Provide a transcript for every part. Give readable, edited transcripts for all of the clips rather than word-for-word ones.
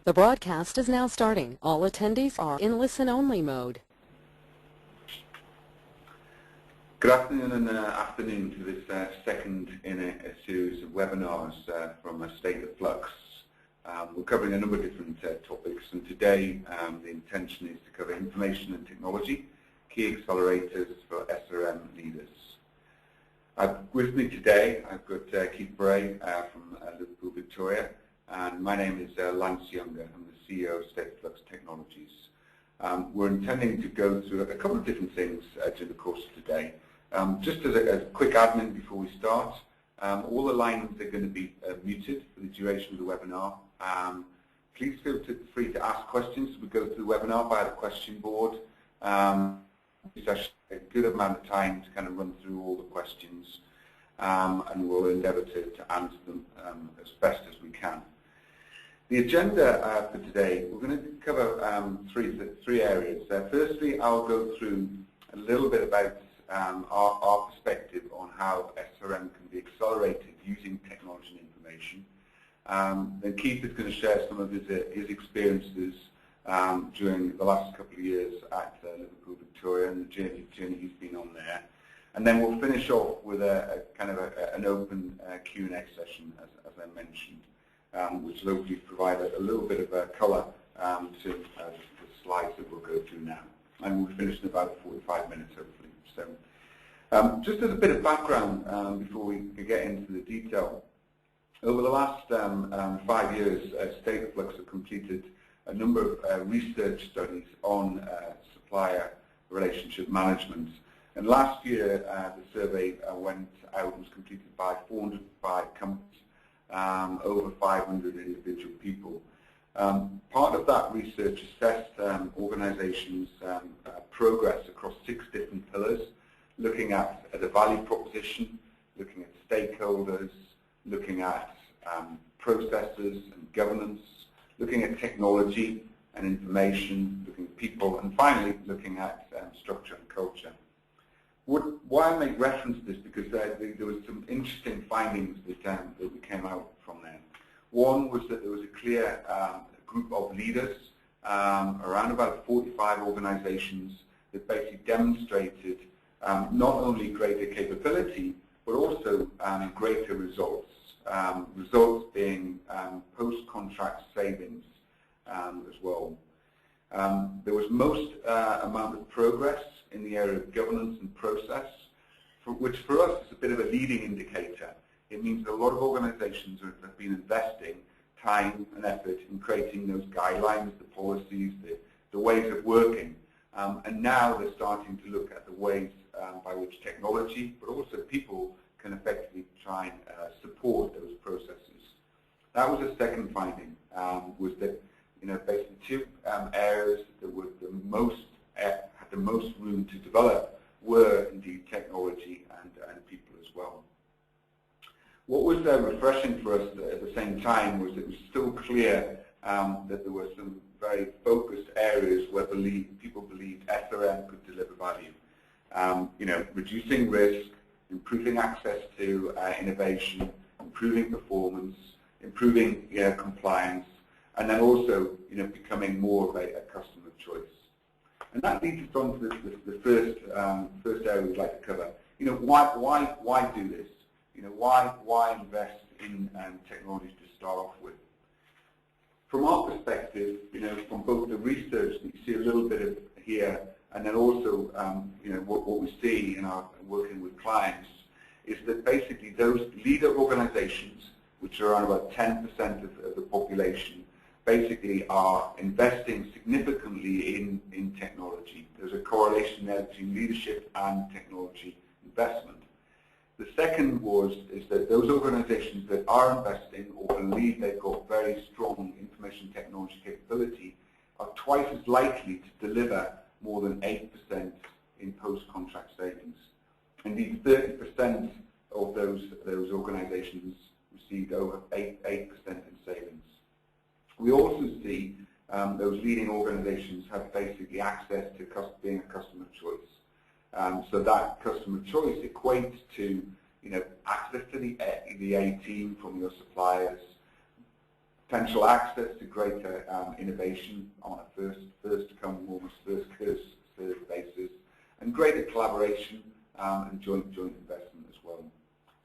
The broadcast is now starting. All attendees are in listen-only mode. Good afternoon and afternoon to this second in a series of webinars from State of Flux. We're covering a number of different topics, and today the intention is to cover information and technology, key accelerators for SRM leaders. With me today, I've got Keith Bray from Liverpool, Victoria, and my name is Lance Younger. I'm the CEO of State of Flux Technologies. We're intending to go through a couple of different things during the course of today. Just as a quick admin before we start, all the lines are going to be muted for the duration of the webinar. Please feel free to ask questions as we go through the webinar via the question board. It's actually a good amount of time to kind of run through all the questions, and we'll endeavour to answer them as best as we can. The agenda for today, we're going to cover three areas. Firstly, I'll go through a little bit about our perspective on how SRM can be accelerated using technology and information. Then Keith is going to share some of his experiences during the last couple of years at Liverpool, Victoria, and the journey he's been on there. And then we'll finish off with a kind of an open Q&A session, as I mentioned, which will hopefully provide a little bit of colour to the slides that we'll go through now. And we'll finish in about 45 minutes, hopefully. So, just as a bit of background before we get into the detail, over the last 5 years, State of Flux have completed a number of research studies on supplier relationship management. And last year, the survey went out and was completed by 405 companies, over 500 individual people. Part of that research assessed organizations' progress across 6 different pillars, looking at the value proposition, looking at stakeholders, looking at processes and governance, looking at technology and information, looking at people, and finally looking at structure and culture. Why I make reference to this, because there was some interesting findings that came out from there. One was that there was a clear group of leaders, around about 45 organizations, that basically demonstrated not only greater capability, but also greater results. Results being post-contract savings as well. There was most amount of progress in the area of governance and process, which for us is a bit of a leading indicator. It means that a lot of organizations have been investing time and effort in creating those guidelines, the policies, the ways of working. And now they're starting to look at the ways by which technology, but also people, can effectively try and support those processes. That was a second finding, was that basically 2 areas that were had the most room to develop were indeed technology and people as well. What was refreshing for us at the same time was it was still clear that there were some very focused areas where people believed SRM could deliver value. Reducing risk, improving access to innovation, improving performance, improving compliance, and then also becoming more of a customer of choice. And that leads us on to the first area we'd like to cover. Why do this? Why invest in technology to start off with? From our perspective, from both the research that you see a little bit of here, and then also what we see in our working with clients, is that basically those leader organizations, which are around about 10% of the population, basically are investing significantly in technology. There's a correlation there between leadership and technology investment. The second is that those organizations that are investing or believe they've got very strong information technology capability are twice as likely to deliver more than 8% in post-contract savings. Indeed, 30% of those organizations received over 8% in savings. We also see those leading organizations have basically access to being a customer of choice. So that customer of choice equates to access to the A team from your suppliers, potential access to greater innovation on a first to come, almost first served basis, and greater collaboration and joint investment as well.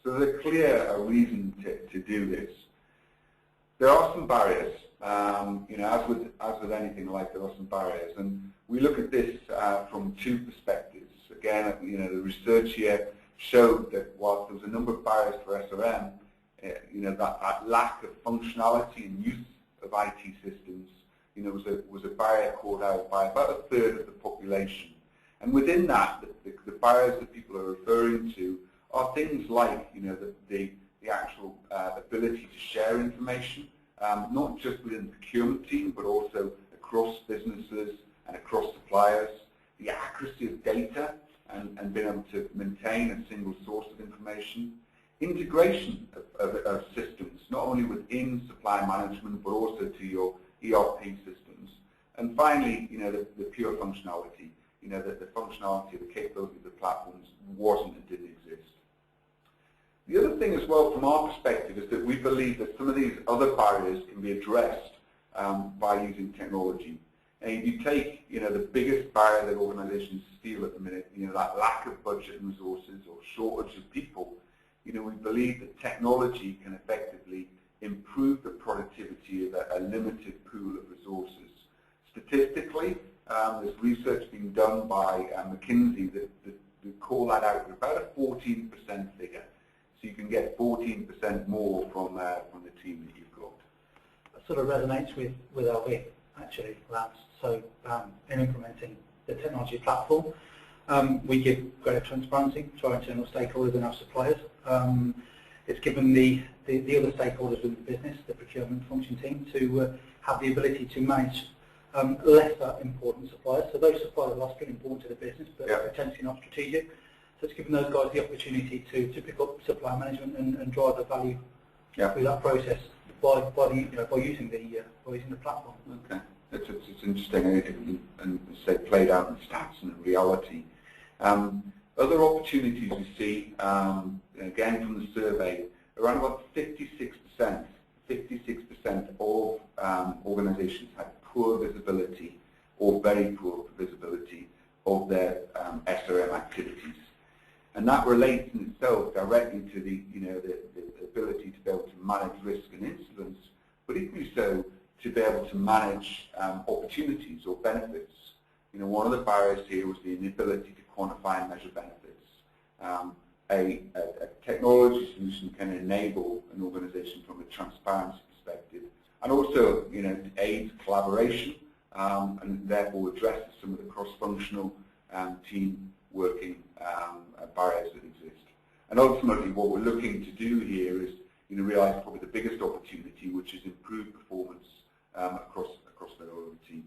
So there's a clear reason to do this. There are some barriers, as with anything in life, there are some barriers, and we look at this from two perspectives. Again, the research here showed that whilst there was a number of barriers for SRM, that lack of functionality and use of IT systems, was a barrier called out by about a third of the population. And within that, the barriers that people are referring to are things like, the actual ability to share information, not just within the procurement team, but also across businesses and across suppliers, the accuracy of data and being able to maintain a single source of information, integration of systems, not only within supply management, but also to your ERP systems. And finally, the pure functionality, the functionality, the capability of the platforms wasn't and didn't exist. The other thing as well from our perspective is that we believe that some of these other barriers can be addressed by using technology. And if you take, the biggest barrier that organizations feel at the minute, that lack of budget and resources or shortage of people, we believe that technology can effectively improve the productivity of a limited pool of resources. Statistically, there's research being done by McKinsey that call that out at about a 14% figure. So you can get 14% more from the team that you've got. That sort of resonates with LV, actually, Lance. So in implementing the technology platform, we give greater transparency to our internal stakeholders and our suppliers. It's given the other stakeholders within the business, the procurement function team, to have the ability to manage lesser important suppliers. So those suppliers are still important to the business, but potentially not strategic. So it's given those guys the opportunity to pick up supply management and drive the value through that process by using the platform. Okay, it's interesting and say played out in stats and in reality. Other opportunities we see, again from the survey, around about 56% of organizations had poor visibility or very poor visibility of their SRM activities. And that relates in itself directly to the ability to be able to manage risk and incidents, but equally so to be able to manage opportunities or benefits. One of the barriers here was the inability to quantify and measure benefits. A technology solution can enable an organization from a transparency perspective, and also aids collaboration and therefore addresses some of the cross-functional team working barriers that exist. And ultimately, what we're looking to do here is realise probably the biggest opportunity, which is improved performance across the whole of the team.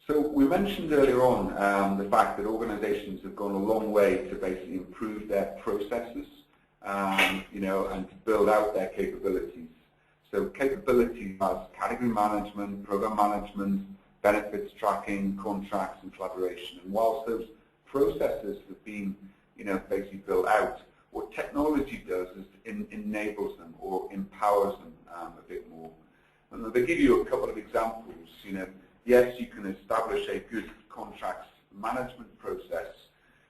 So we mentioned earlier on the fact that organizations have gone a long way to basically improve their processes, and to build out their capabilities. So capabilities as category management, program management, benefits tracking, contracts, and collaboration. And whilst those processes have been, basically built out, what technology does is enables them or empowers them a bit more. And I'll give you a couple of examples. Yes, you can establish a good contracts management process,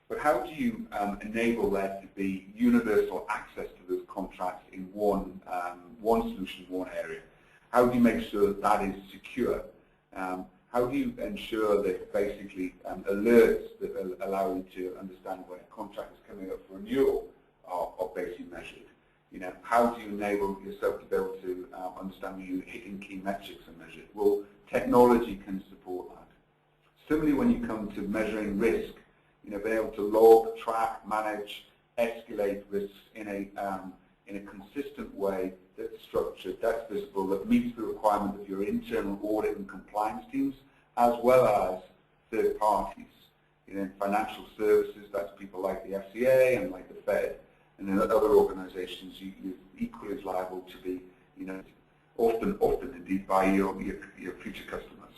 but how do you enable there to be universal access to those contracts in one solution, one area? How do you make sure that that is secure? How do you ensure that basically alerts that allow you to understand when a contract is coming up for renewal are basically measured? How do you enable yourself to be able to understand when you're hitting key metrics are measured? Well, technology can support that. Similarly, when you come to measuring risk, being able to log, track, manage, escalate risks in a consistent way that's structured, that's visible, that meets the requirement of your internal audit and compliance teams, as well as third parties. In financial services, that's people like the FCA and like the Fed, and in other organizations, you're equally as liable to be, often indeed by your future customers.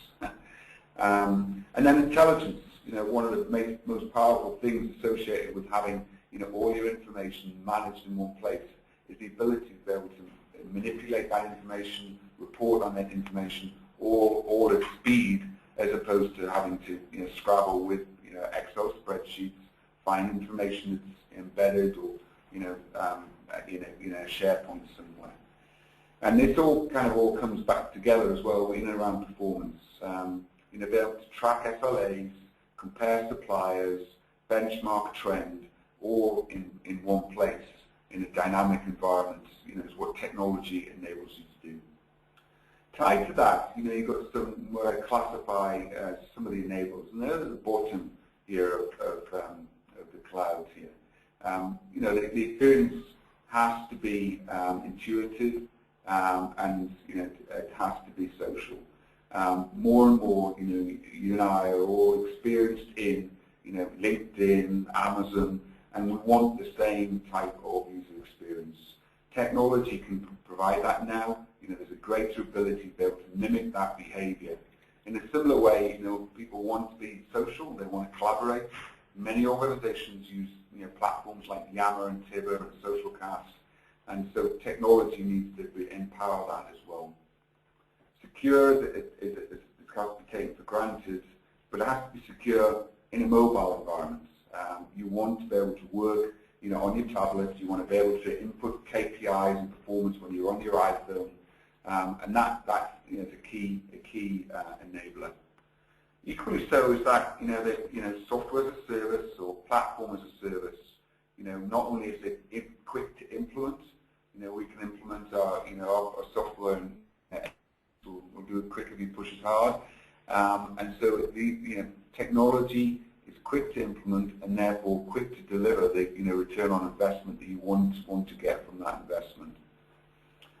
And then intelligence, one of the most powerful things associated with having, all your information managed in one place is the ability to be able to manipulate that information, report on that information, all at speed, as opposed to having to scrabble with Excel spreadsheets, find information that's embedded or SharePoint somewhere. And this all comes back together as well in and around performance. Be able to track SLAs, compare suppliers, benchmark trend, all in one place in a dynamic environment. Is what technology enables you to do. Tied to that, you've got some where I classify some of the enablers, and they're at the bottom here of the cloud here. The experience has to be intuitive, and it has to be social. More and more, you and I are all experienced in LinkedIn, Amazon, and we want the same type of user experience. Technology can provide that now. There's a greater ability to be able to mimic that behavior. In a similar way, people want to be social, they want to collaborate. Many organizations use platforms like Yammer and Tibber and Socialcast, and so technology needs to empower that as well. Secure, it can't be taken for granted, but it has to be secure in a mobile environment. You want to be able to work on your tablet, you want to be able to input KPIs and performance when you're on your iPhone, and that's a key enabler. Equally so is that software as a service or platform as a service. Not only is it quick to implement, we can implement our software and we'll do it quick if you push it hard, and so technology is quick to implement and therefore quick to deliver the return on investment that you want to get from that investment.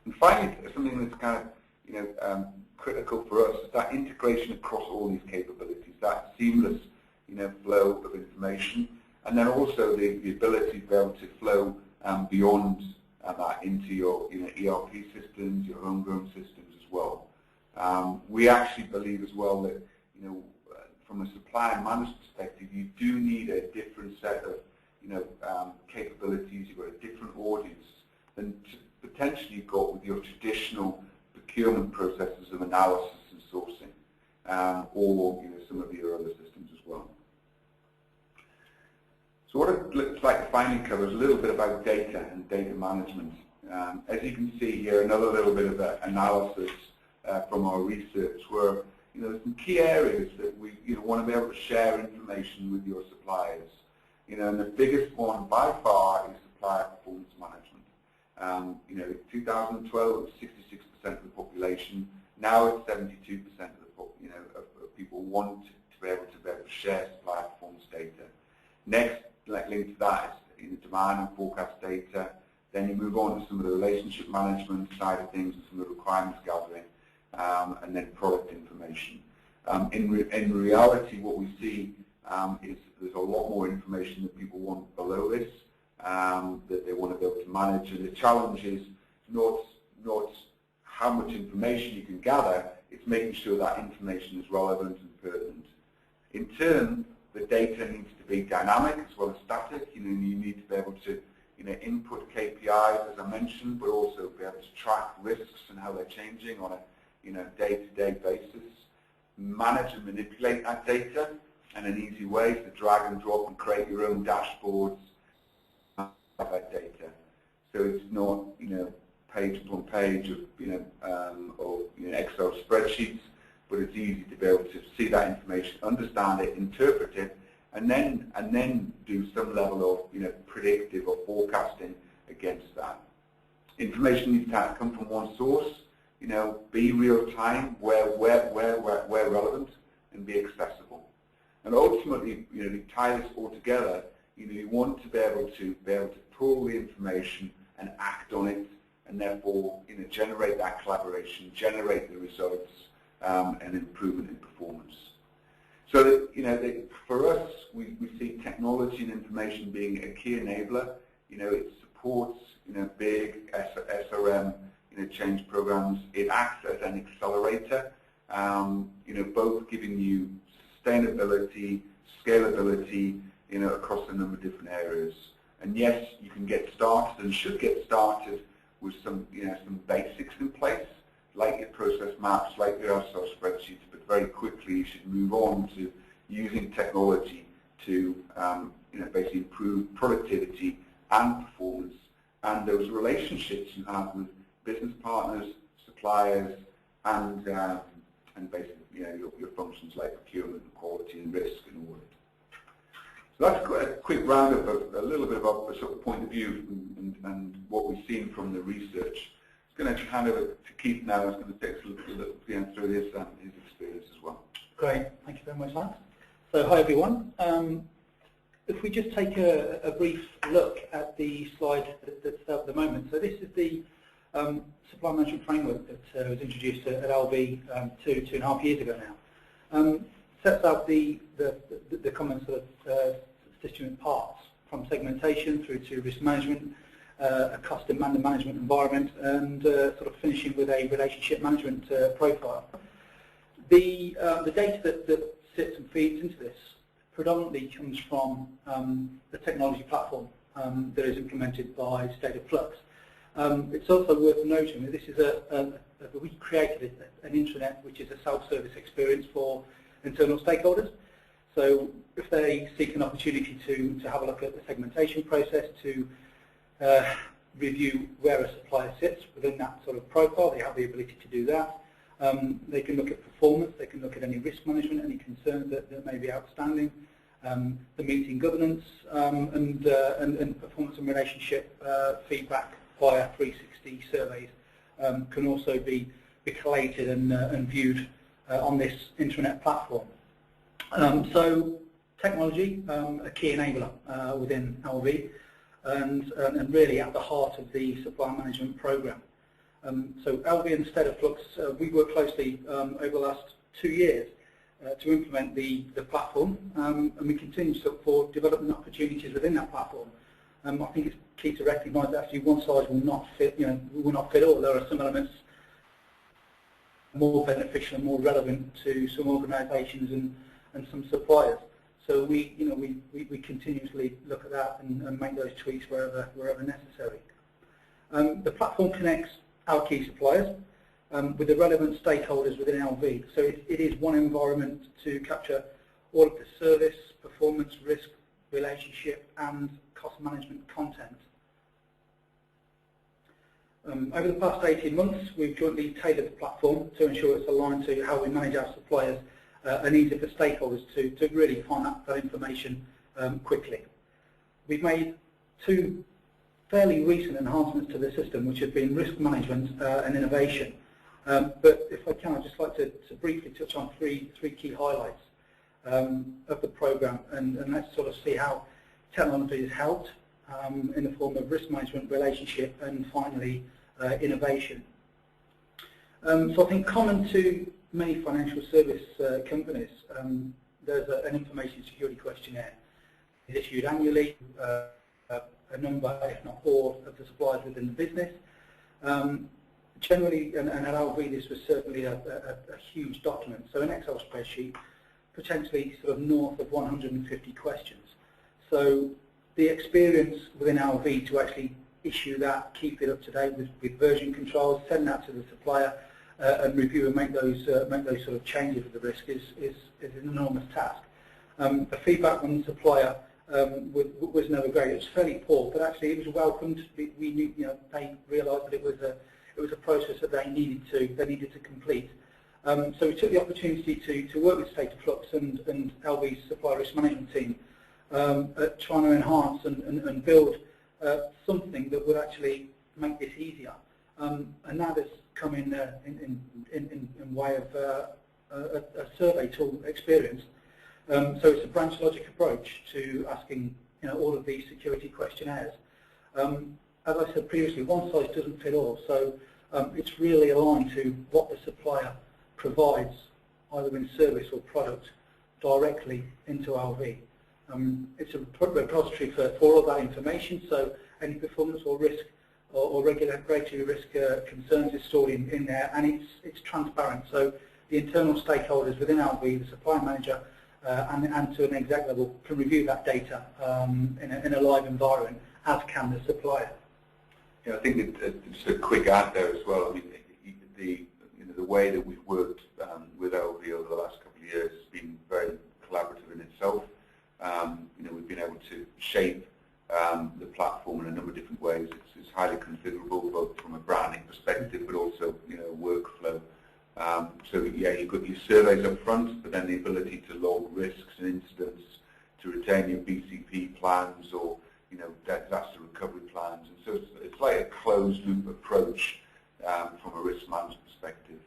And finally, something that's critical for us is that integration across all these capabilities, that seamless flow of information, and then also the ability to be able to flow beyond that into your ERP systems, your homegrown systems as well. We actually believe as well that from a supply and management perspective, you do need a different set of capabilities. You've got a different audience than potentially you've got with your traditional procurement processes of analysis and sourcing, or some of your other systems as well. So what it looks like finally covers a little bit about data and data management. As you can see here, another little bit of analysis from our research where there's some key areas that we want to be able to share information with your suppliers. And the biggest one by far is supplier performance management. In 2012 it was 66% of the population. Now it's 72% of people want to be able to share supplier performance data. Next, linked to that is demand and forecast data. Then you move on to some of the relationship management side of things and some of the requirements gathering, and then product information. In reality, what we see is there's a lot more information that people want below this, that they want to be able to manage. And the challenge is not how much information you can gather, it's making sure that information is relevant and pertinent. In turn, the data needs to be dynamic as well as static. You need to be able to input KPIs, as I mentioned, but also be able to track risks and how they're changing on a day-to-day basis. Manage and manipulate that data, and an easy way is to drag and drop and create your own dashboards of that data. So it's not page upon page of Excel spreadsheets, but it's easy to be able to see that information, understand it, interpret it, and then do some level of predictive or forecasting against that. Information needs to come from one source, be real time, where relevant, and be accessible. And ultimately, to tie this all together, you want to be able to pull the information and act on it, and therefore generate that collaboration, generate the results, and improvement in performance. So that, for us, we see technology and information being a key enabler. It supports big SRM change programs. It acts as an accelerator, both giving you sustainability, scalability, across a number of different areas. And yes, you can get started and should get started with some basics in place, like your process maps, like your Excel spreadsheets, but very quickly you should move on to using technology to basically improve productivity and performance, and those relationships you have with business partners, suppliers, and basically your functions like procurement, and quality, and risk, and audit. So that's a quick roundup of a little bit about the sort of point of view and what we've seen from the research. I'm going to hand over to Keith now. He's going to take us a little through his experience as well. Great, thank you very much, Lance. So hi everyone. If we just take a brief look at the slide that's up at the moment. So this is the supply management framework that was introduced at LV 2.5 years ago now. Sets out the common sort of constituent parts, from segmentation through to risk management, a cost and management environment, and sort of finishing with a relationship management profile. The data that sits and feeds into this predominantly comes from the technology platform that is implemented by State of Flux. It's also worth noting that this is we created an intranet which is a self-service experience for internal stakeholders. So if they seek an opportunity to have a look at the segmentation process, to review where a supplier sits within that sort of profile, they have the ability to do that. They can look at performance, they can look at any risk management, any concerns that may be outstanding, the meeting governance, and performance and relationship feedback via 360 surveys can also be collated and viewed on this intranet platform. So technology, a key enabler within LV, and really at the heart of the supply management program. So LV and State of Flux, we worked closely over the last 2 years to implement the platform, and we continue to look for development opportunities within that platform. I think it's key to recognise that actually one size will not fit, will not fit all. There are some elements more beneficial and more relevant to some organisations and some suppliers. So we continuously look at that and make those tweaks wherever necessary. The platform connects our key suppliers with the relevant stakeholders within LV. So it is one environment to capture all of the service, performance, risk, relationship, and cost management content. Over the past 18 months, we've jointly tailored the platform to ensure it's aligned to how we manage our suppliers and easy for stakeholders to really find that information quickly. We've made 2 fairly recent enhancements to the system, which have been risk management and innovation. But if I can, I'd just like to briefly touch on three key highlights of the programme, and let's sort of see how technology has helped in the form of risk management, relationship, and finally innovation. So I think common to many financial service companies, there's an information security questionnaire. It's issued annually. A number, if not all, of the suppliers within the business. Generally, and at LV, this was certainly a huge document. So an Excel spreadsheet, potentially sort of north of 150 questions. So the experience within LV to actually issue that, keep it up to date with version controls, send that to the supplier, and review and make those sort of changes with the risk is an enormous task. The feedback from the supplier was never great. It was fairly poor, but actually it was welcomed. We knew, they realised that it was a process that they needed to complete. So we took the opportunity to work with State of Flux and LV's supply risk management team at trying to enhance and build something that would actually make this easier. And that has come in way of a survey tool experience. So it's a branch logic approach to asking all of these security questionnaires. As I said previously, one size doesn't fit all, so it's really aligned to what the supplier provides, either in service or product, directly into LV. It's a repository for all of that information, so any performance or risk or regulatory risk concerns is stored in there, and it's transparent. So the internal stakeholders within LV, the supply manager, and to an exec level, can review that data in a live environment, as can the supplier. Yeah, I think just a quick add there as well. I mean, the way that we've worked with LV over the last couple of years has been very collaborative in itself. We've been able to shape the platform in a number of different ways. It's highly configurable, both from a branding perspective, but also workflow. So yeah, you've got your surveys up front, but then the ability to log risks and incidents, to retain your BCP plans or disaster recovery plans, and so it's like a closed loop approach from a risk management perspective.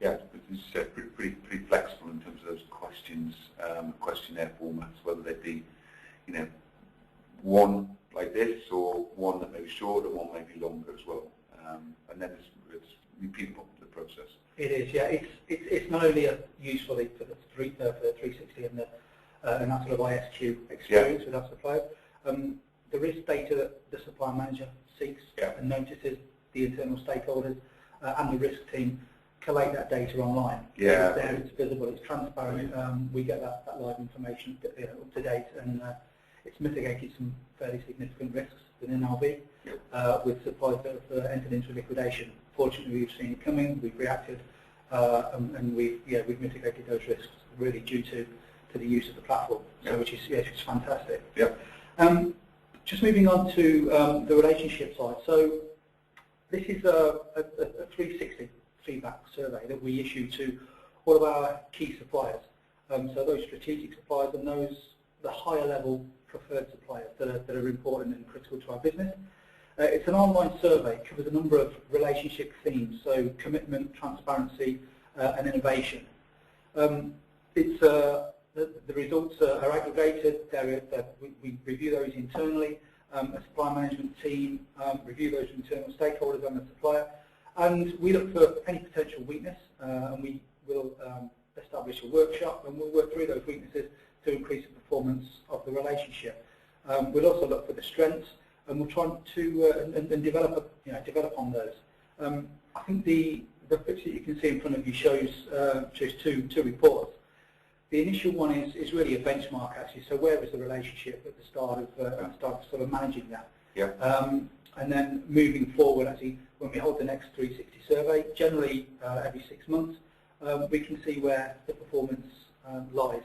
Yeah, it's pretty flexible in terms of those questions, questionnaire formats, whether they be one like this or one that may be shorter, one may be longer as well. And then it's repeatable, the process. It is, yeah. It's not only useful for the 360 and that sort of ISQ experience with our suppliers. The risk data that the supply manager seeks and notices, the internal stakeholders and the risk team collate that data online. Yeah. It's there, it's visible, it's transparent. We get that live information up to date, and it's mitigated some fairly significant risks within LV with suppliers that have entered into liquidation. Fortunately, we've seen it coming, we've reacted, and we've mitigated those risks really due to the use of the platform, which is fantastic. Yeah. Just moving on to the relationship side. So this is a 360 feedback survey that we issue to all of our key suppliers. So those strategic suppliers and the higher level preferred suppliers that are important and critical to our business. It's an online survey. It covers a number of relationship themes, so commitment, transparency, and innovation. The results are aggregated. We review those internally. A supply management team review those internal stakeholders and the supplier, and we look for any potential weakness, and we will establish a workshop, and we'll work through those weaknesses to increase the performance of the relationship. We'll also look for the strengths, and we'll try to and develop on those. I think the picture that you can see in front of you shows two reports. The initial one is really a benchmark, actually. So where was the relationship at the start of sort of managing that? Yeah. And then moving forward, actually, when we hold the next 360 survey, generally every 6 months, we can see where the performance lies.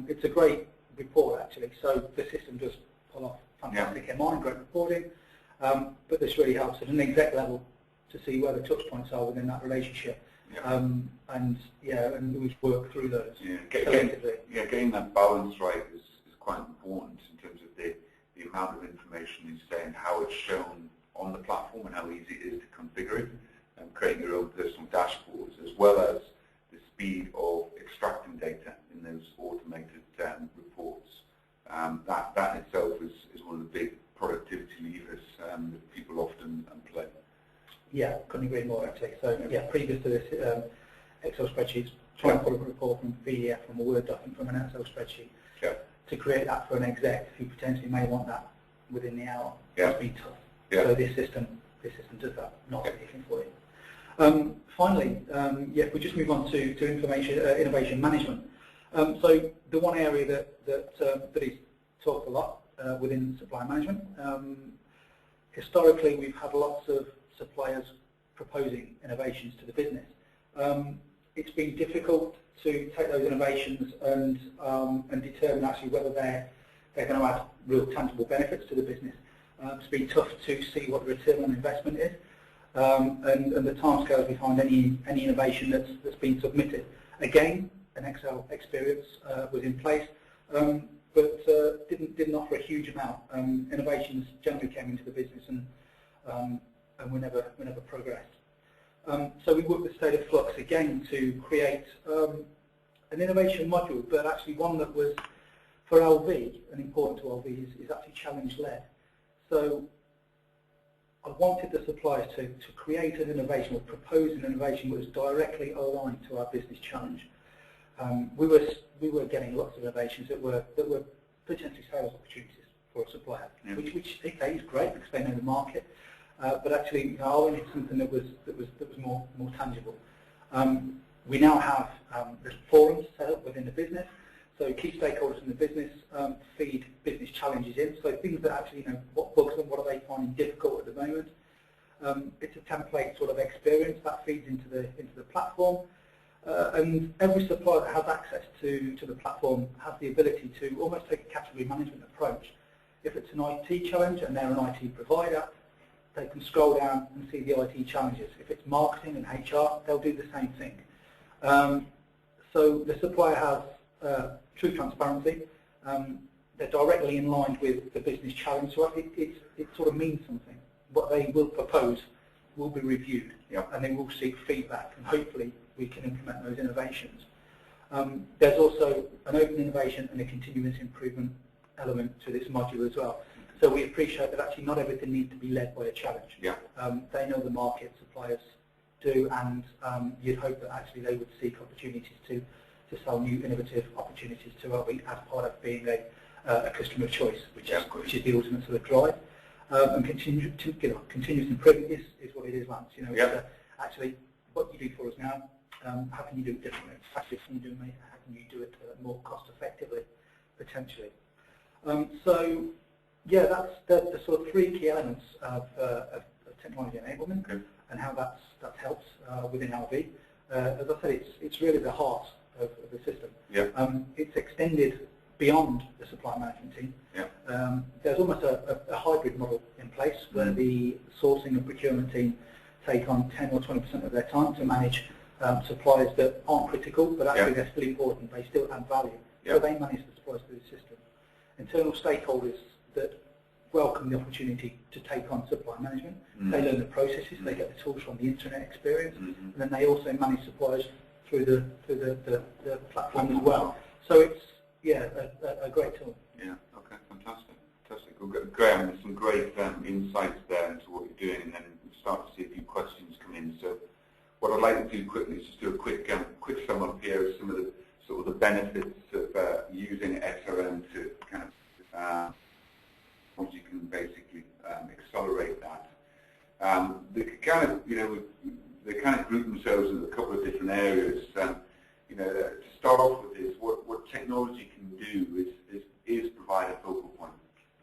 It's a great report, actually. So the system does pull off fantastic MI, great reporting, but this really helps at an exec level to see where the touch points are within that relationship. And we work through those. Getting that balance right is quite important in terms of the amount of information you say and how it's shown on the platform and how easy it is to configure it, and creating your own personal dashboards, as well as the speed of extracting data in those automated reports. That in itself is one of the big productivity levers that people often play. Yeah, couldn't agree more, actually. So previous to this, Excel spreadsheets, try and pull up a report from PDF, from a Word document, from an Excel spreadsheet, to create that for an exec who potentially may want that within the hour. It's been tough. So this system does that, not anything for you. Finally, if we just move on to innovation management. So the one area that is talked a lot within supply management. Historically, we've had lots of suppliers proposing innovations to the business. It's been difficult to take those innovations and determine actually whether they're going to add real tangible benefits to the business. It's been tough to see what the return on investment is, and the timescales behind any innovation that's been submitted. Again, an Excel experience was in place, but didn't offer a huge amount. Innovations generally came into the business and we never progressed. So we worked with State of Flux again to create an innovation module, but actually one that was for LV and important to LV is actually challenge-led. So I wanted the suppliers to create an innovation or propose an innovation that was directly aligned to our business challenge. We were getting lots of innovations that were potentially sales opportunities for a supplier, which is great because they know the market. But actually, I wanted something that was more tangible. We now have little forums set up within the business, so key stakeholders in the business feed business challenges in. So things that actually, what bugs them, what are they finding difficult at the moment. It's a template sort of experience that feeds into the platform. And every supplier that has access to the platform has the ability to almost take a category management approach. If it's an IT challenge and they're an IT provider, they can scroll down and see the IT challenges. If it's marketing and HR, they'll do the same thing. So the supplier has true transparency. They're directly in line with the business challenge, so it sort of means something. What they will propose will be reviewed, and they will seek feedback, and hopefully we can implement those innovations. There's also an open innovation and a continuous improvement element to this module as well. So we appreciate that actually not everything needs to be led by a challenge. They know the market, suppliers do, and you'd hope that actually they would seek opportunities to sell new innovative opportunities to LV as part of being a customer of choice, which is the ultimate sort of drive. And continuous improvement is what it is, Lance. It's actually what you do for us now. How can you do it differently? How can you do it more cost effectively, potentially? So yeah, that's the sort of three key elements of technology enablement and how that helps within LV. As I said, it's really the heart of the system. It's extended beyond the supply management team. There's almost a hybrid model in place where the sourcing and procurement team take on 10 or 20% of their time to manage suppliers that aren't critical, but actually they're still important, they still add value. So they manage the suppliers through the system. Internal stakeholders that welcome the opportunity to take on supply management, they learn the processes, they get the tools from the internet experience, and then they also manage suppliers through the platform as well. So it's a great tool. Okay, fantastic. Well, Graham, there's some great insights there into what you're doing, and then we'll start to see a few questions come in. So what I'd like to do quickly is just do a quick sum up here of some of the sort of the benefits of using SRM to kind of once you can basically accelerate that. They kind of group themselves in a couple of different areas. To start off with is what technology can do is provide a focal point.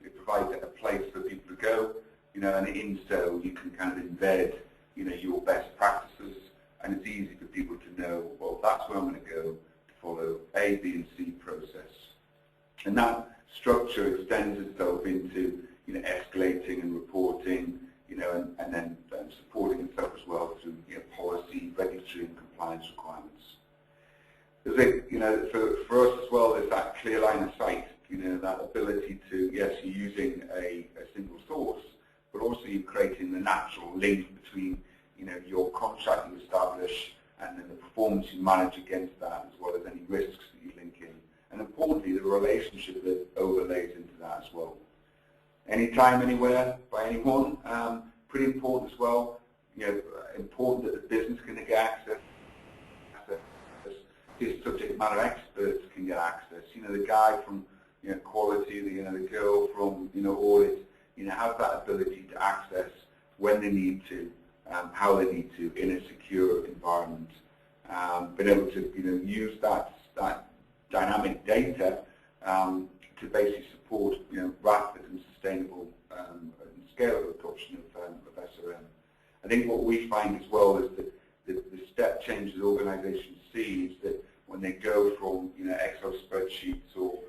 It provides a place for people to go, and in so you can kind of embed, your best practices, and it's easy for people to know, well, that's where I'm going to go to follow A, B, and C process. And that structure extends itself into, escalating and reporting, and then supporting itself as well through, policy, regulatory, and compliance requirements. For us as well, there's that clear line of sight, that ability to, yes, you're using a single source, but also you're creating the natural link between, your contract you establish and then the performance you manage against that, as well as any risks that you link in. And importantly, the relationship that overlays into that as well. Anytime, anywhere, by anyone, pretty important as well. Important that the business can get access. His subject matter experts can get access. The guy from quality, the girl from audit, have that ability to access when they need to, how they need to in a secure environment. Being able to use that dynamic data to basically support rapid and sustainable and scalable adoption of SRM. I think what we find as well is that the step change that organisations see is that when they go from Excel spreadsheets or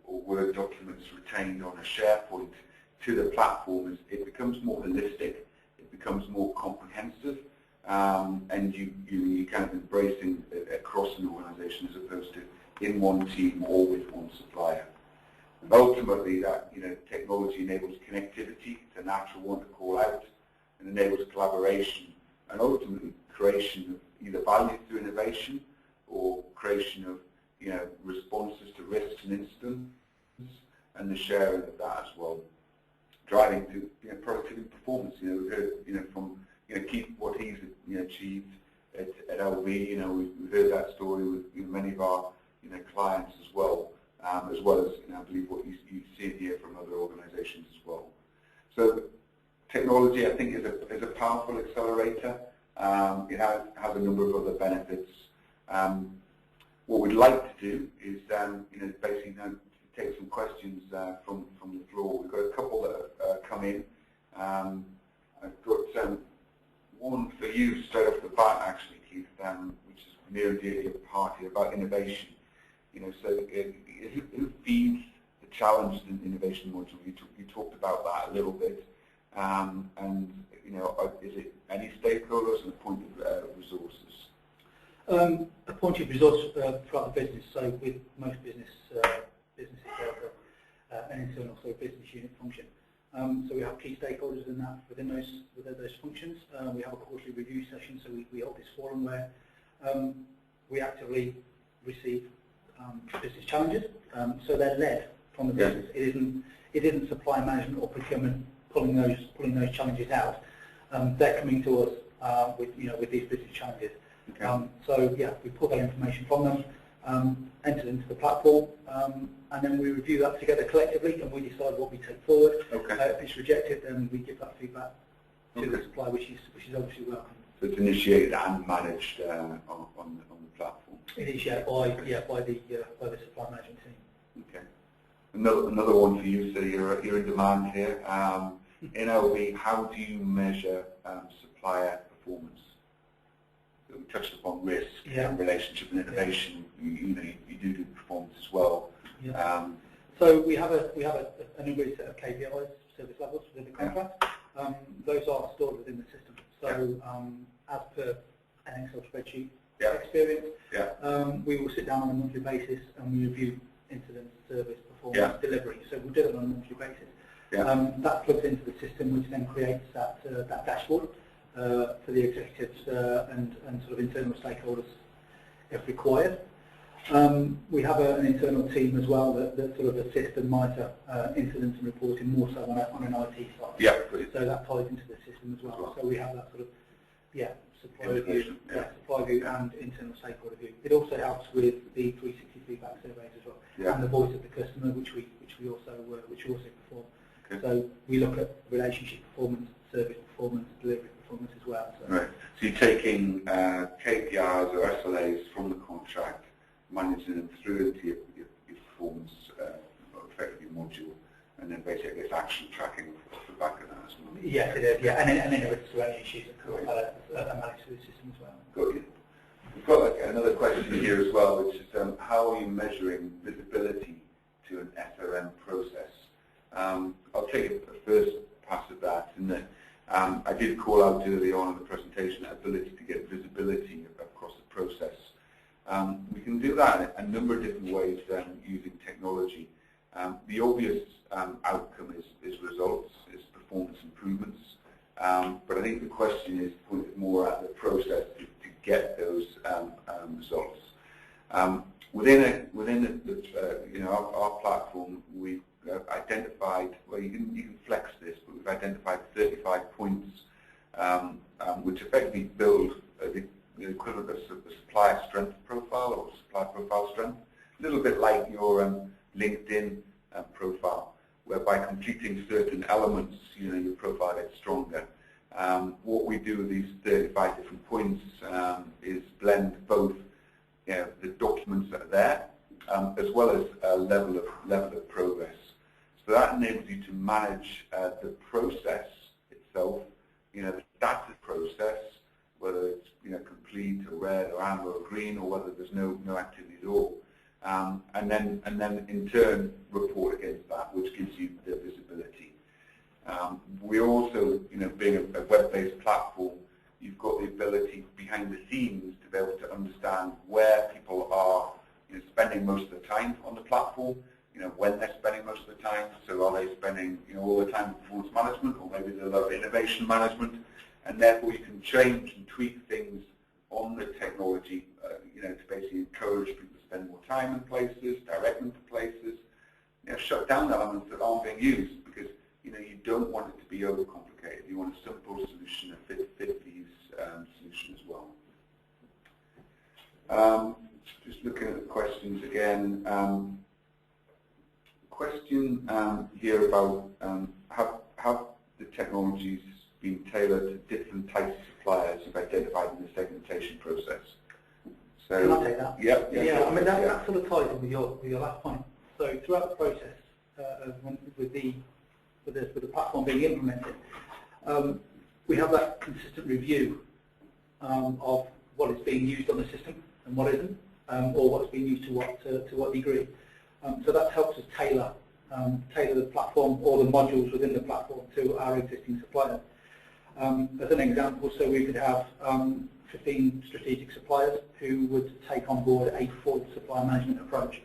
Word documents retained on a SharePoint to the platform, it becomes more holistic, it becomes more comprehensive, and you kind of embracing it across an organisation as opposed to in one team or with one supplier. And ultimately, that technology enables connectivity. It's a natural one to call out, and enables collaboration, and ultimately creation of either value through innovation or creation of responses to risks and incidents, and the sharing of that as well, driving to productivity and performance. We've heard from Keith what he's achieved at LV. We've heard that story with many of our clients as well as I believe what you see here from other organisations as well. So technology, I think, is a powerful accelerator. It has a number of other benefits. What we'd like to do is basically take some questions from the floor. We've got a couple that have come in. I've got one for you straight off the bat, actually, Keith, which is near and dear to your party, about innovation. So who feeds the challenge in innovation module? You talked about that a little bit, and is it any stakeholders and a point of resources? A point of resource throughout the business. So with most businesses, there's an internal business unit function. So we have key stakeholders within those functions. We have a quarterly review session, so we hold this forum where we actively receive business challenges. So they're led from the business. It isn't supply management or procurement pulling those challenges out. They're coming to us with these business challenges. Okay. So yeah, we pull that information from them, enter it into the platform, and then we review that together collectively, and we decide what we take forward. Okay. If it's rejected, then we give that feedback to the supplier, which is obviously welcome. So it's initiated and managed on the platform. It is, by the supply management team. Okay. Another one for you. So you're in demand here. In LV, how do you measure supplier performance? We touched upon risk and relationship and innovation. You do performance as well. Yeah. So we have a number of KPIs, service levels within the contract. Those are stored within the system. So as per an Excel spreadsheet experience, we will sit down on a monthly basis and we review incident, service, performance, delivery. So we'll do it on a monthly basis. That plugs into the system, which then creates that dashboard for the executives and internal stakeholders if required. We have an internal team as well that assists and monitor incidents and reporting more so on an IT side. Yeah, so that ties into the system as well. So we have that supply view and internal stakeholder view. It also helps with the 360 feedback surveys as well, and the voice of the customer, which we also perform. Okay. So we look at relationship performance, service performance, delivery performance as well. So. Right. So you're taking KPIs or SLAs from the contract, managing them through into your performance, effectively module, and then basically it's action tracking off the back of that as well. Yes, it is. Yeah, and then if it's any issues, are managed through the system as well. Got you. We've got another question here as well, which is how are you measuring visibility to an SRM process? I'll take a first pass at that, in that I did call out early on in the presentation that ability to get visibility across the process. We can do that in a number of different ways using technology. The obvious outcome is results, is performance improvements, but I think the question is pointed more at the process to get those results. Within our platform, we've identified, well, you can flex this, but we've identified 35 points which effectively build the equivalent of a supplier strength profile or supplier profile strength, a little bit like your LinkedIn profile, where by completing certain elements, your profile gets stronger. What we do with these 35 different points is blend both the documents that are there, as well as a level of progress. So that enables you to manage the process itself, the status process, whether it's complete or red or amber or green, or whether there's no activity at all, and then in turn report against that, which gives you the visibility. We also, being a web-based platform, you've got the ability behind the scenes to be able to understand where people are spending most of the time on the platform, when they're spending most of the time. So are they spending all the time on performance management, or maybe there's a lot of innovation management, and therefore you can change and tweak things on the technology, to basically encourage people to spend more time in places, direct them to places, shut down elements that aren't being used, because you don't want it to be overcomplicated. You want a simple solution, a fit for use solution as well. Just looking at the questions again. Question here about have the technologies been tailored to different types of suppliers you've identified in the segmentation process? So, can I take that? Yeah. I mean that sort of ties in with your last point. So throughout the process, with the platform being implemented, we have that consistent review of what is being used on the system and what isn't, or what's being used to what degree. So that helps us tailor the platform or the modules within the platform to our existing suppliers. As an example, so we could have 15 strategic suppliers who would take on board a full supply management approach.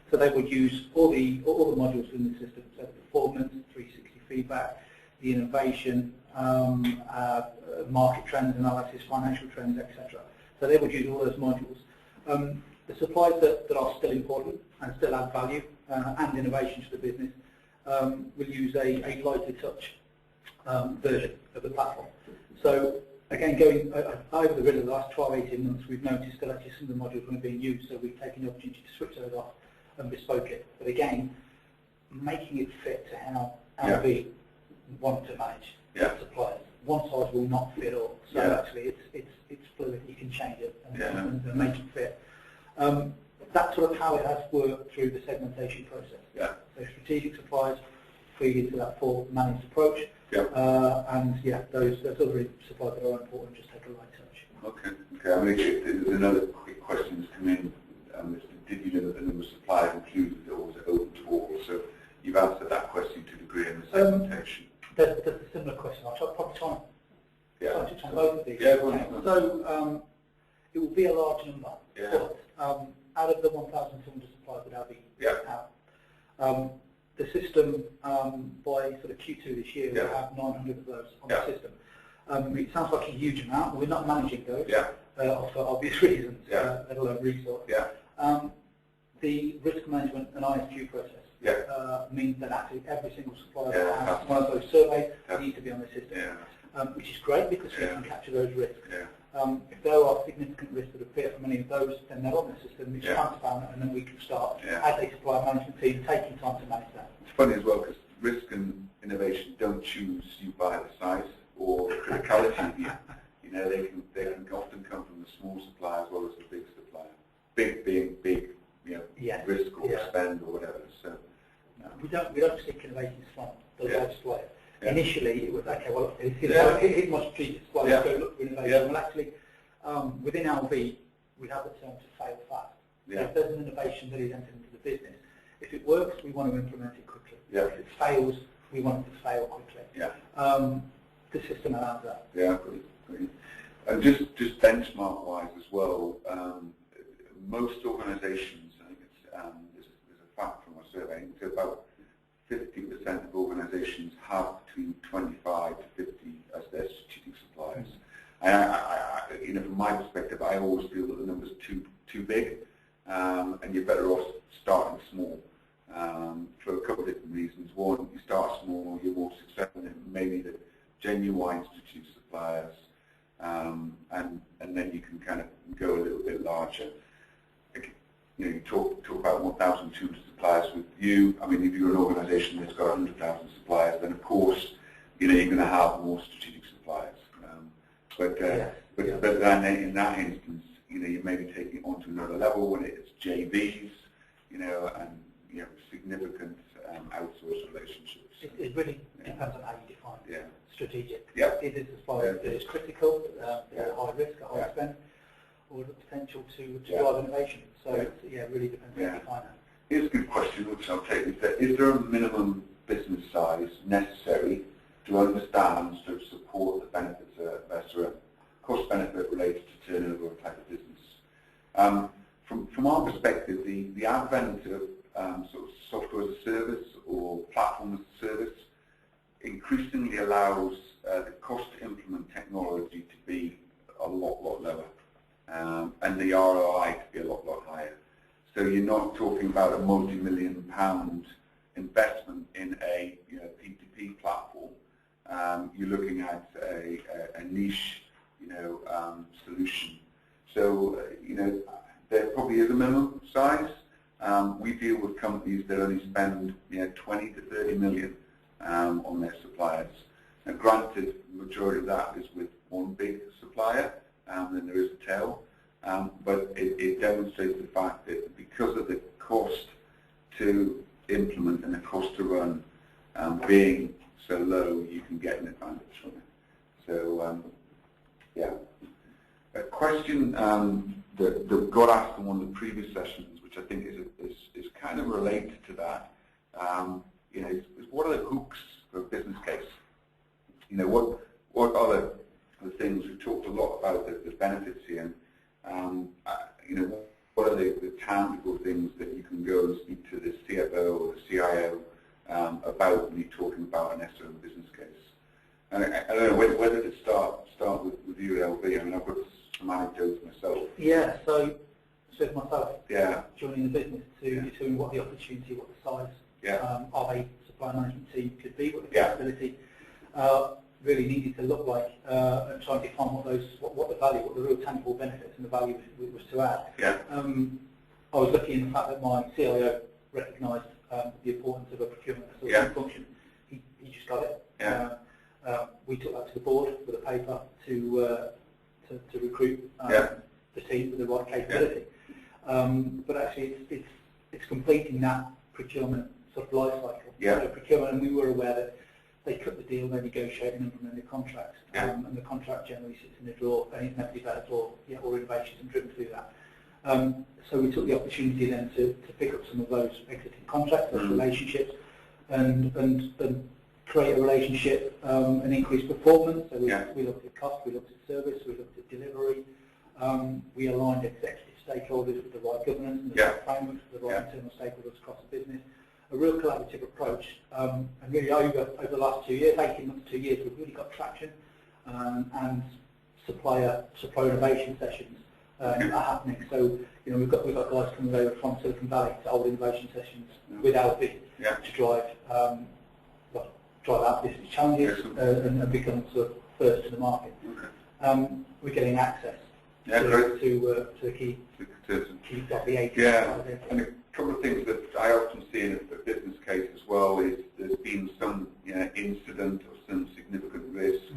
So they would use all the modules within the system, so the performance, 360 feedback, the innovation, market trends analysis, financial trends, etc. So they would use all those modules. The suppliers that are still important and still add value and innovation to the business will use a lighter touch version of the platform. So again, going over the last 12-18 months, we've noticed that actually some of the modules weren't being used, so we've taken the opportunity to switch those off and bespoke it. But again, making it fit to how we want to manage suppliers. One size will not fit all, so actually it's fluid. You can change it and make it fit. That's sort of how it has worked through the segmentation process. So strategic suppliers feed into that full managed approach, and those other suppliers that are important just take a light touch. Okay. I mean, there's another quick question that's come in. Did you know that the number of suppliers included or was it open to all? So you've answered that question to a degree in the segmentation. There's a similar question. I'll probably try and touch on both of these. So it will be a large number, but out of the 1,200 suppliers that I'll be out, the system by sort of Q2 this year will have 900 of those on the system. It sounds like a huge amount. We're not managing those for obvious reasons, let alone resource. The risk management and ISQ process means that actually every single supplier that has one of those surveys needs to be on the system, which is great because we can capture those risks. If there are significant risks that appear from any of those, then they're on the system, it's transparent, and then we can start, as a supplier management team, taking time to manage that. It's funny as well because risk and innovation don't choose you by the size or the criticality of you. You know, they can often come from the small supplier as well as the big supplier. Big being big, risk or spend or whatever. So we don't seek innovation from the large suppliers. Initially, it was okay. Well, it must treat it well. Go look for innovation. Well, actually, within LV, we have the term to fail fast. So if there's an innovation that is entered into the business, if it works, we want to implement it quickly. If it fails, we want it to fail quickly. The system allows that. Great. And just benchmark-wise as well, most organisations, I think there's a fact from our survey, it's about 50% of organisations have between 25 to 50 as their strategic suppliers. From my perspective, I always feel that the number's too big, and you're better off starting small for a couple of different reasons. One, you start small, you're more successful in maybe the genuine strategic suppliers, and then you can kind of go a little bit larger. You talk about 1,200 suppliers with you. I mean, if you're an organisation that's got 100,000 suppliers, then of course, you're going to have more strategic suppliers. But then in that instance, you may be taking it on to another level when it's JVs, and you have significant outsourced relationships. It really depends on how you define strategic. It is a supplier that is critical, they're high risk, high spend, or the potential to drive innovation. So it really depends on how you define that. Here's a good question, which I'll take. Is there a minimum business size necessary to understand to support the benefits of SRM? Cost benefit related to turnover type of business. From our perspective, the advent of sort of software as a service or platform as a service increasingly allows the cost to implement technology to be a lot lower, and the ROI to be a lot higher. So you're not talking about a multi-million-pound investment in a P2P platform. You're looking at a niche, solution. So there probably is a minimum size. We deal with companies that only spend 20 to 30 million on their suppliers. Now, granted, the majority of that is with one big supplier, then there is a tail. But it demonstrates the fact that because of the cost to implement and the cost to run being so low, you can get an advantage from it. So, yeah. A question that got asked in one of the previous sessions, which I think is kind of related to that, you know, is what are the hooks for a business case? You know, what are the things? We talked a lot about the benefits here. You know, what are the tangible things that you can go and speak to the CFO or the CIO about when you're talking about an SRM business case? And I don't know whether to start with you, LV. I mean, I've got some anecdotes myself. Yeah. So myself. Yeah. Joining the business to determine what the opportunity, what the size of a supply management team could be, what the capability really needed to look like, and try and define what the value, what the real tangible benefits and the value was to add. Yeah. I was lucky in the fact that my CIO recognised the importance of a procurement function. He just got it. Yeah. We took that to the board with a paper to recruit the team with the right capability. But actually, it's completing that procurement sort of life cycle. Yeah. So procurement, and we were aware that they cut the deal, they negotiate and implement the contract, and the contract generally sits in the drawer, and it's never developed or innovations and driven through that. So we took the opportunity then to pick up some of those existing contracts, those relationships, and create a relationship and increase performance. So we looked at cost, we looked at service, we looked at delivery. We aligned executive stakeholders with the right governance and the right frameworks, with the right internal stakeholders across the business. A real collaborative approach, and really over the last 2 years, 18 months, 2 years, we've really got traction, and supplier innovation sessions are happening. So you know we've got guys coming over from Silicon Valley to hold innovation sessions with LV to drive out business challenges and become sort of first to the market. We're getting access to the key .the and a couple of things that I often see in a business case as well is there's been some incident or some significant risk,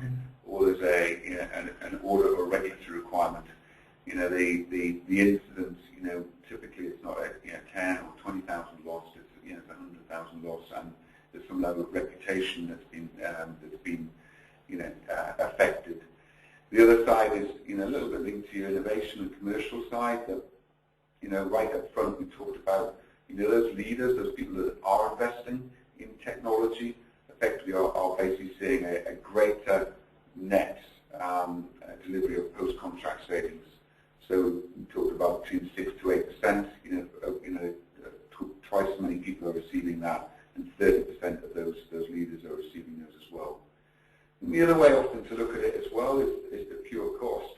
or there's an audit or regulatory requirement. You know, the incident, you know, typically it's not a 10 or 20,000 loss, it's it's 100,000 loss, and there's some level of reputation that's been affected. The other side is a little bit linked to your innovation and commercial side. That right up front we talked about those leaders, those people that are investing in technology, effectively are basically seeing a greater net delivery of post-contract savings. So we talked about between 6 to 8%. Twice as many people are receiving that, and 30% of those leaders are receiving those as well. And the other way often to look at it as well is the pure cost.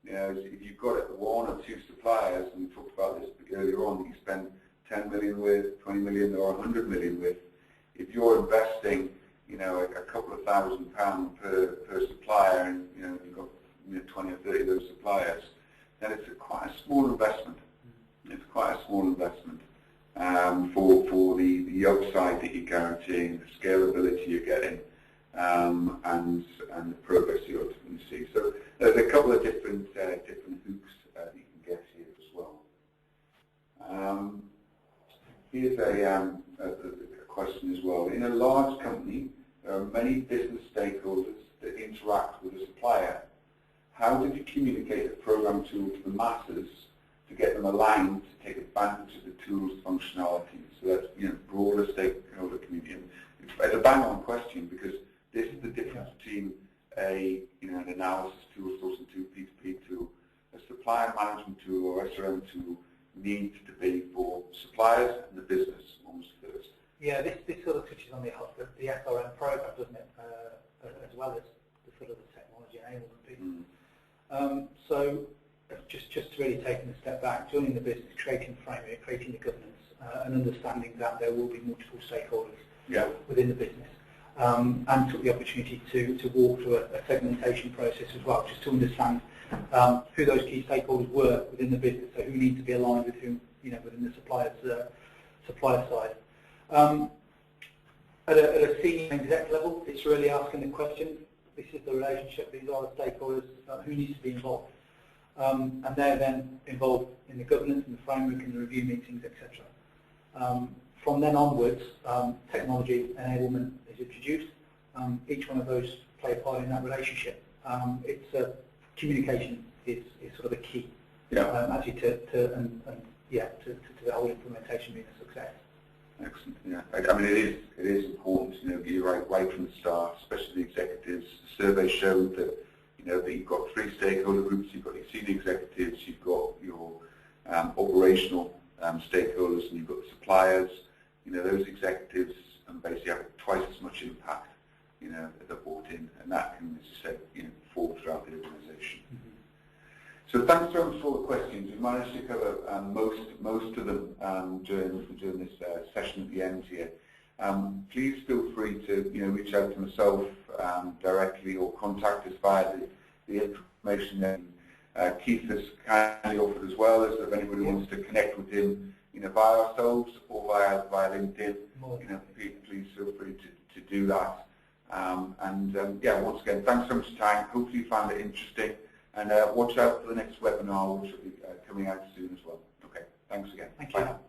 If you've got one or two suppliers, and we talked about this earlier on, that you spend 10 million with, 20 million or 100 million with, if you're investing a couple of £1,000 per supplier, and you've got 20 or 30 of those suppliers, then it's quite a small investment. It's quite a small investment for the upside that you're guaranteeing, the scalability you're getting, and the progress you ultimately see. So there's a couple of different hooks that you can get here as well. Here's a question as well. In a large company, there are many business stakeholders that interact with a supplier. How did you communicate the program tool to the masses to get them aligned to take advantage of the tool's functionality? So that's broader stakeholder community. It's a bang-on question, because this is the difference between an analysis tool, sourcing tool, P2P tool. A supplier management tool or SRM tool needs to be for suppliers and the business almost first. Yeah, this sort of touches on the SRM program, doesn't it? As well as the sort of the technology enablement piece. So just really taking a step back, joining the business, creating the framework, creating the governance, and understanding that there will be multiple stakeholders within the business. And took the opportunity to walk through a segmentation process as well, just to understand who those key stakeholders were within the business, so who needs to be aligned with whom, within the supplier side. At a senior exec level, it's really asking the question, this is the relationship, these are the stakeholders, who needs to be involved. And they're then involved in the governance and the framework and the review meetings, etc. From then onwards, technology enablement is introduced. Each one of those play a part in that relationship. Communication is sort of a key, actually to the whole implementation being a success. Excellent. Yeah, I mean it is important. You're right from the start, especially the executives. The survey showed that that you've got 3 stakeholder groups. You've got your senior executives, you've got your operational stakeholders, and you've got the suppliers. Those executives basically have twice as much impact, that they're brought in, and that can, as you said, fall throughout the organisation. So thanks very much for all the questions. We managed to cover most of them during this session at the end here. Please feel free to reach out to myself directly or contact us via the information that Keith has kindly offered as well. As if anybody wants to connect with him, via ourselves or via LinkedIn, please feel free to do that. Yeah, once again, thanks so much for your time. Hopefully you found it interesting, and watch out for the next webinar, which will be coming out soon as well. Okay, thanks again. Thank Bye you. now.